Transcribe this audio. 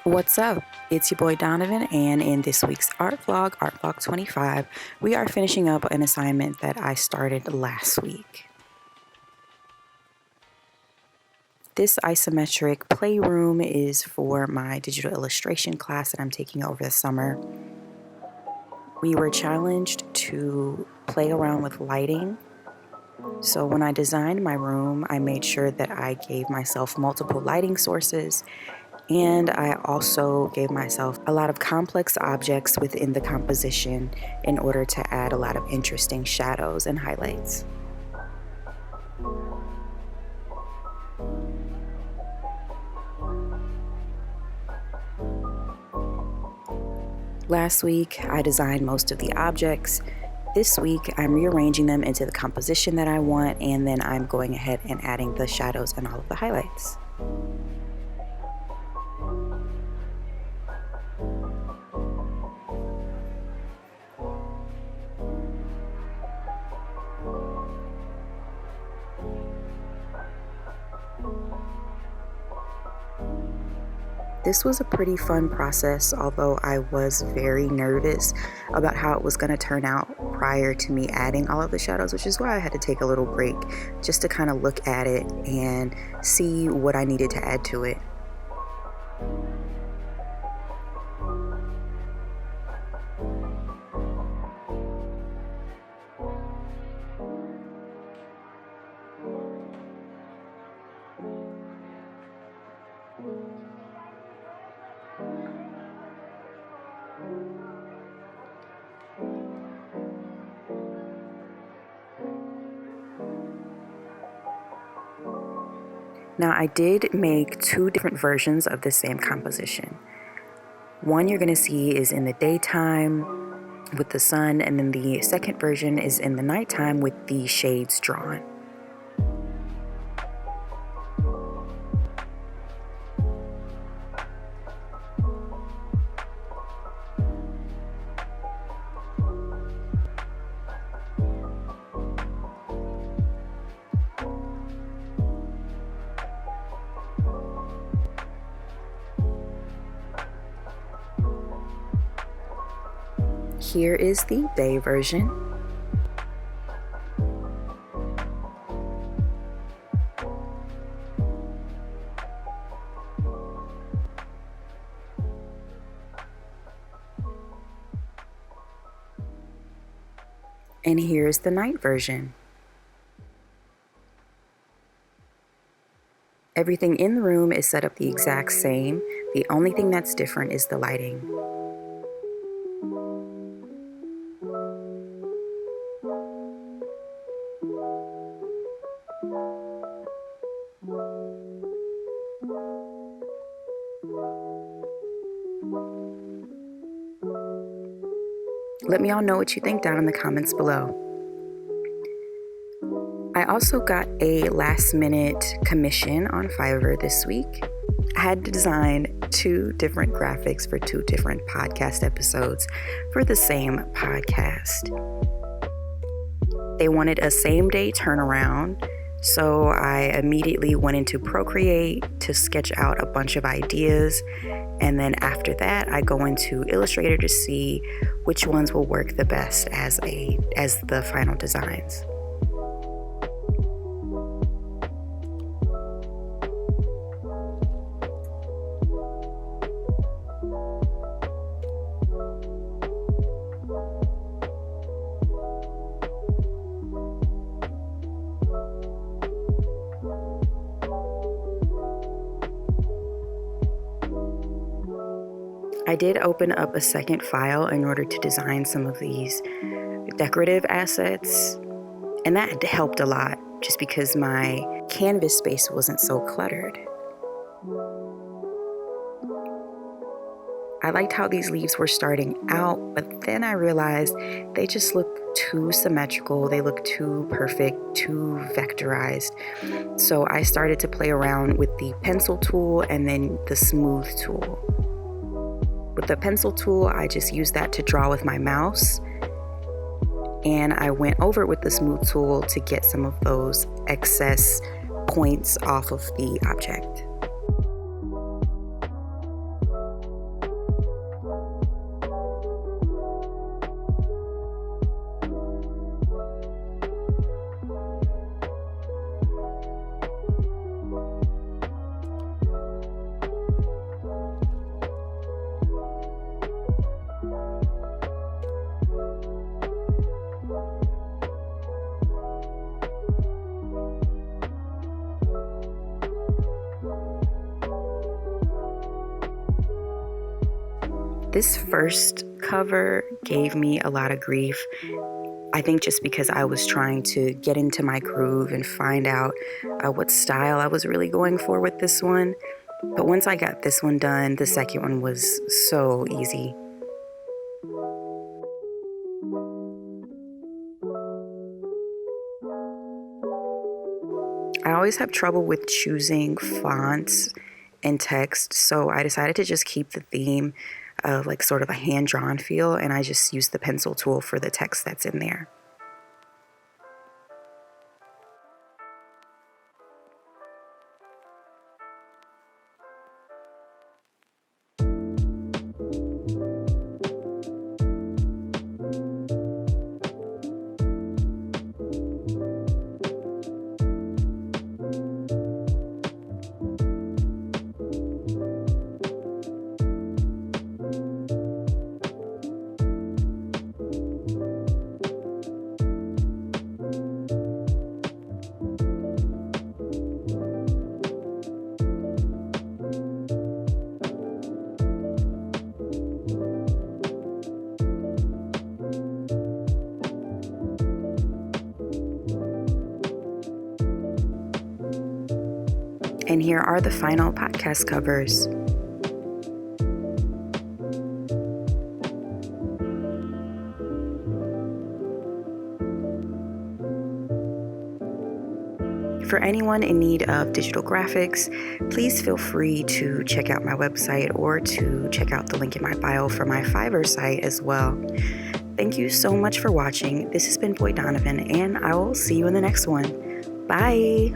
What's up? It's your boy Donovan, and in this week's Art Vlog 25, we are finishing up an assignment that I started last week. This isometric playroom is for my digital illustration class that I'm taking over the summer. We were challenged to play around with lighting. So when I designed my room, I made sure that I gave myself multiple lighting sources, and I also gave myself a lot of complex objects within the composition in order to add a lot of interesting shadows and highlights. Last week, I designed most of the objects. This week, I'm rearranging them into the composition that I want, and then I'm going ahead and adding the shadows and all of the highlights. This was a pretty fun process, although I was very nervous about how it was going to turn out prior to me adding all of the shadows, which is why I had to take a little break just to kind of look at it and see what I needed to add to it. Now, I did make two different versions of the same composition. One you're going to see is in the daytime with the sun, and then the second version is in the nighttime with the shades drawn. Here is the day version. And here's the night version. Everything in the room is set up the exact same. The only thing that's different is the lighting. Let me all know what you think down in the comments below. I also got a last minute commission on Fiverr this week. I had to design two different graphics for two different podcast episodes for the same podcast. They wanted a same day turnaround, so I immediately went into Procreate to sketch out a bunch of ideas. And then after that, I go into Illustrator to see which ones will work the best as the final designs. I did open up a second file in order to design some of these decorative assets, and that helped a lot just because my canvas space wasn't so cluttered. I liked how these leaves were starting out, but then I realized they just look too symmetrical. They look too perfect, too vectorized. So I started to play around with the pencil tool and then the smooth tool. With the pencil tool, I just used that to draw with my mouse, and I went over it with the smooth tool to get some of those excess points off of the object. This first cover gave me a lot of grief. I think just because I was trying to get into my groove and find out what style I was really going for with this one. But once I got this one done, the second one was so easy. I always have trouble with choosing fonts and text, so I decided to just keep the theme of like sort of a hand-drawn feel, and I just used the pencil tool for the text that's in there. And here are the final podcast covers. For anyone in need of digital graphics, please feel free to check out my website or to check out the link in my bio for my Fiverr site as well. Thank you so much for watching. This has been Boy Donovan, and I will see you in the next one. Bye!